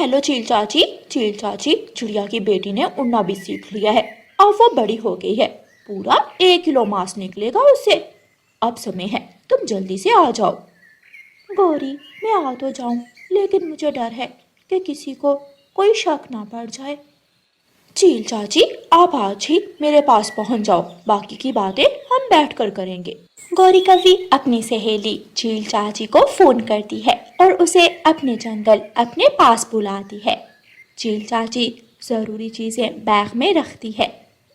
Hello चील चाची, चिड़िया की बेटी ने उड़ना भी सीख लिया है। अब वो बड़ी हो गई है, पूरा 1 किलो मांस निकलेगा उससे। अब समय है, तुम जल्दी से आ जाओ। गौरी, मैं आ तो जाऊं, लेकिन मुझे डर है कि किसी को कोई शक ना पड़ जाए। चील चाची, आप आज ही मेरे पास पहुंच जाओ, बाकी की बातें हम बैठकर करेंगे। गौरी कवि अपनी सहेली चील चाची को फोन करती है और उसे अपने जंगल अपने पास बुलाती है। चील चाची जरूरी चीजें बैग में रखती है।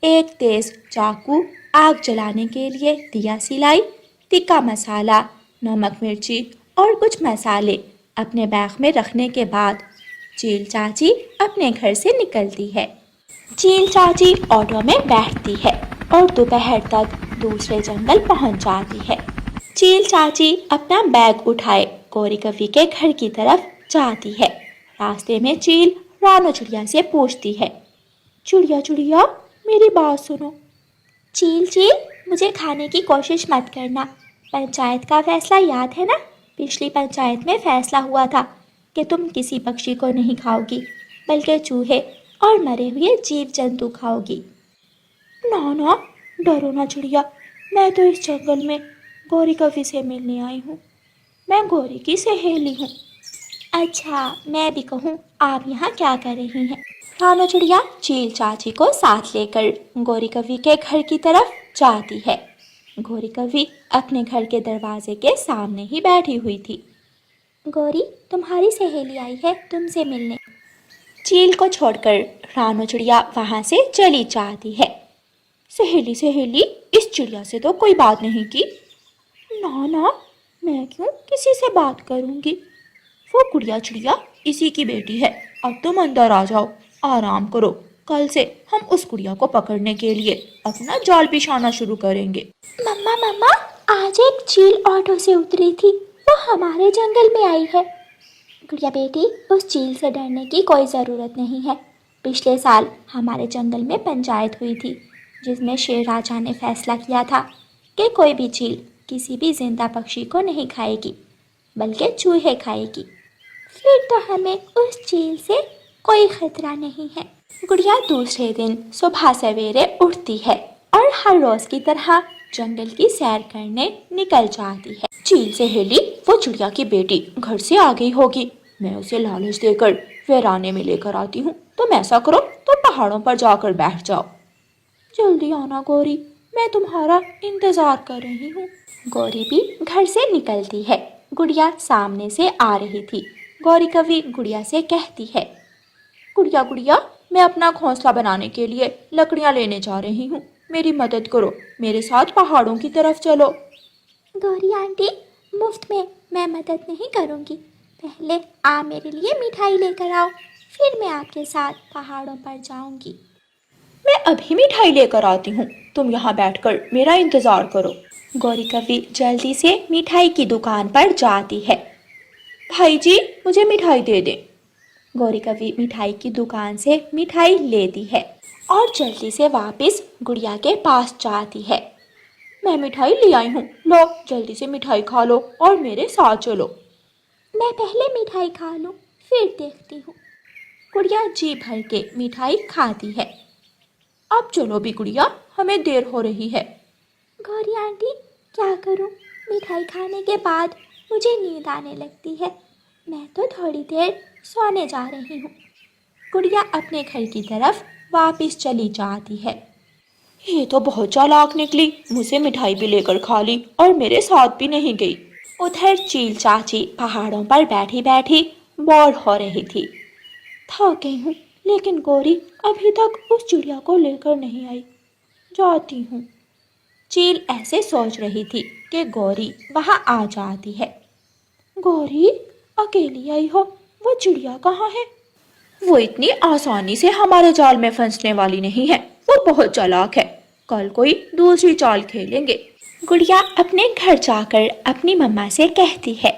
एक तेज चाकू, आग जलाने के लिए दिया सिलाई, तिक्का मसाला, नमक मिर्ची और कुछ मसाले अपने बैग में रखने के बाद चील चाची अपने घर से निकलती है। चील चाची ऑटो में बैठती है और दोपहर तक दूसरे जंगल पहुंच जाती है। चील चाची अपना बैग उठाए गौरी कवि के घर की तरफ जाती है। रास्ते में चील रानो चिड़िया से पूछती है, चिड़िया चिड़िया, मेरी बात सुनो। चील चील, मुझे खाने की कोशिश मत करना। पंचायत का फैसला याद है ना? पिछली पंचायत में फैसला हुआ था कि तुम किसी पक्षी को नहीं खाओगी, बल्कि चूहे और मरे हुए जीव जंतु खाओगी। ना ना, डरो ना चिड़िया, मैं तो इस जंगल में गौरी कवि से मिलने आई हूँ। मैं गौरी की सहेली हूँ। अच्छा, मैं भी कहूँ, आप यहाँ क्या कर रही हैं? रानो चिड़िया चील चाची को साथ लेकर गौरी कवि के घर की तरफ जाती है। गौरी कवि अपने घर के दरवाजे के सामने ही बैठी हुई थी। गौरी, तुम्हारी सहेली आई है तुमसे मिलने। चील को छोड़कर रानो चिड़िया वहां से चली जाती है। सहेली सहेली, इस चिड़िया से तो कोई बात नहीं की। ना ना, मैं क्यों किसी से बात करूंगी? वो गुड़िया चिड़िया इसी की बेटी है। अब तुम अंदर आ जाओ, आराम करो। कल से हम उस गुड़िया को पकड़ने के लिए अपना जाल बिछाना शुरू करेंगे। मम्मा मम्मा, आज एक चील ऑटो से उतरी थी, वो हमारे जंगल में आई है। गुड़िया बेटी, उस चील से डरने की कोई ज़रूरत नहीं है। पिछले साल हमारे जंगल में पंचायत हुई थी, जिसमें शेर राजा ने फैसला किया था कि कोई भी चील किसी भी जिंदा पक्षी को नहीं खाएगी, बल्कि चूहे खाएगी। फिर तो हमें उस चील से कोई खतरा नहीं है। गुड़िया दूसरे दिन सुबह सवेरे उठती है और हर रोज की तरह जंगल की सैर करने निकल जाती है। चील सहेली, वो चिड़िया की बेटी घर से आ गई होगी। मैं उसे लालच देकर वीराने में लेकर आती हूँ। तुम ऐसा करो तो पहाड़ों पर जाकर बैठ जाओ। जल्दी आना गौरी, मैं तुम्हारा इंतजार कर रही हूँ। गौरी भी घर से निकलती है। गुड़िया सामने से आ रही थी। गौरी कवि गुड़िया से कहती है, गुड़िया गुड़िया, मैं अपना घोंसला बनाने के लिए लकड़ियाँ लेने जा रही हूँ, मेरी मदद करो, मेरे साथ पहाड़ों की तरफ चलो। गौरी आंटी, मुफ्त में मैं मदद नहीं करूँगी। पहले आप मेरे लिए मिठाई लेकर आओ, फिर मैं आपके साथ पहाड़ों पर जाऊँगी। मैं अभी मिठाई लेकर आती हूँ, तुम यहाँ बैठकर मेरा इंतजार करो। गौरी कवि जल्दी से मिठाई की दुकान पर जाती है। भाई जी, मुझे मिठाई दे दें। गौरी कवि मिठाई की दुकान से मिठाई लेती है और जल्दी से वापस गुड़िया के पास जाती है। मैं मिठाई ले आई हूँ, लो जल्दी से मिठाई खा लो और मेरे साथ चलो। मैं पहले मिठाई खा लूँ, फिर देखती हूँ। गुड़िया जी भर के मिठाई खाती है। अब चलो भी गुड़िया, हमें देर हो रही है। गौरी आंटी, क्या करूँ? मिठाई खाने के बाद मुझे नींद आने लगती है। मैं तो थोड़ी देर सोने जा रही हूँ। गुड़िया अपने घर की तरफ वापस चली जाती है। ये तो बहुत चालाक निकली, मुझसे मिठाई भी लेकर खा ली और मेरे साथ भी नहीं गई। उधर चील चाची पहाड़ों पर बैठी बैठी बोर हो रही थी। थक गई हूँ, लेकिन गौरी अभी तक उस चिड़िया को लेकर नहीं आई। जाती हूँ। चील ऐसे सोच रही थी कि गौरी वहाँ आ जाती है। गौरी, अकेली आई हो? वो चिड़िया कहाँ है? वो इतनी आसानी से हमारे जाल में फंसने वाली नहीं है, वो बहुत चालाक है। कल कोई दूसरी चाल खेलेंगे। गुड़िया अपने घर जाकर अपनी मम्मा से कहती है,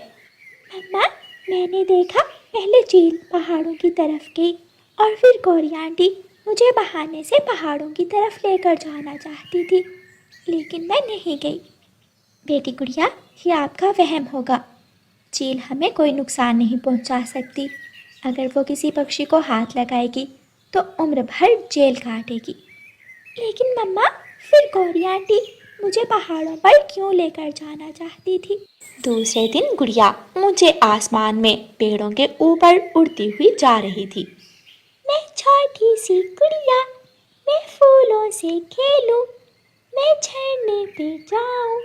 मम्मा, मैंने देखा पहले चील पहाड़ों की तरफ गई और फिर गौरी आंटी मुझे बहाने से पहाड़ों की तरफ लेकर जाना चाहती थी, लेकिन मैं नहीं गई। बेटी गुड़िया, ये आपका वहम होगा। चील हमें कोई नुकसान नहीं पहुंचा सकती। अगर वो किसी पक्षी को हाथ लगाएगी तो उम्र भर जेल काटेगी। लेकिन मम्मा, फिर गौरी आंटी मुझे पहाड़ों पर क्यों लेकर जाना चाहती थी? दूसरे दिन गुड़िया ऊंचे आसमान में पेड़ों के ऊपर उड़ती हुई जा रही थी। मैं छोटी सी गुड़िया, मैं फूलों से खेलूं, मैं झरने पे जाऊं,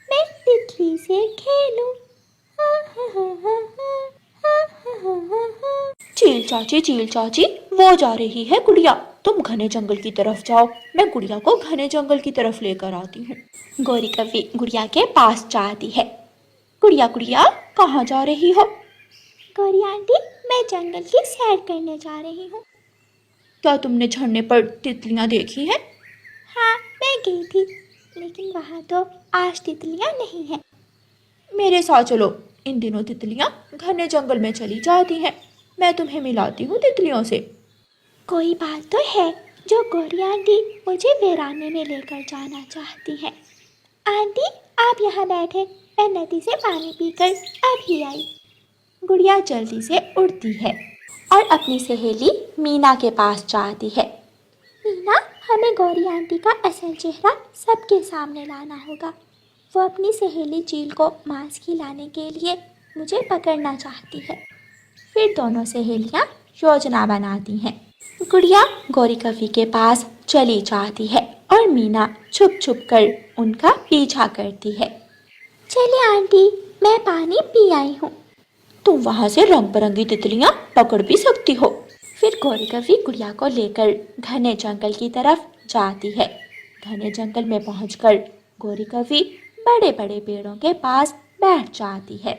मैं तितली से खेलूं। चील चाची, वो जा रही है गुड़िया, तुम घने जंगल की तरफ जाओ, मैं गुड़िया को घने जंगल की तरफ लेकर आती हूँ। गौरी कव्वी गुड़िया के पास जाती है। गुड़िया गुड़िया, कहाँ जा रही हो? गौरी आंटी, मैं जंगल की सैर करने जा रही हूँ। क्या तुमने झरने पर तितलियाँ देखी हैं? हाँ, मैं गई थी, लेकिन वहाँ तो आज तितलियाँ नहीं हैं। मेरे साथ चलो, इन दिनों तितलियाँ घने जंगल में चली जाती हैं, मैं तुम्हें मिलाती हूँ तितलियों से। कोई बात तो है जो गौरी आंटी मुझे वीराने में लेकर जाना चाहती है। आंटी, आप यहाँ बैठे, मैं नदी से पानी पीकर अभी आई। गुड़िया जल्दी से उड़ती है और अपनी सहेली मीना के पास जाती है। मीना, हमें गौरी आंटी का असल चेहरा सबके सामने लाना होगा। वो अपनी सहेली चील को मांस खिलाने के लिए मुझे पकड़ना चाहती है। फिर दोनों सहेलियाँ योजना बनाती हैं। गुड़िया गौरी कव्वी के पास चली जाती है और मीना छुप छुप कर उनका पीछा करती है। चलिए आंटी, मैं पानी पी आई हूँ। तुम वहाँ से रंग बिरंगी तितलियाँ पकड़ भी सकती हो। फिर गौरी कव्वी गुड़िया को लेकर घने जंगल की तरफ जाती है। घने जंगल में पहुंचकर गौरी कव्वी बड़े बड़े पेड़ों के पास बैठ जाती है।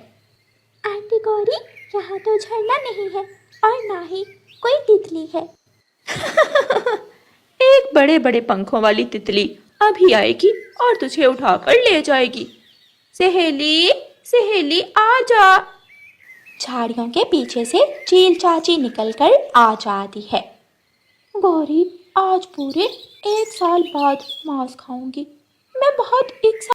आंटी गौरी, यहाँ तो झरना नहीं है और ना ही कोई तितली है। एक बड़े बड़े पंखों वाली तितली अभी आएगी और तुझे उठाकर ले जाएगी। सहेली सहेली, आ जा। झाड़ियों के पीछे से चील चाची निकलकर आ जाती है। गौरी, आज पूरे 1 साल बाद मांस खाऊंगी, मैं बहुत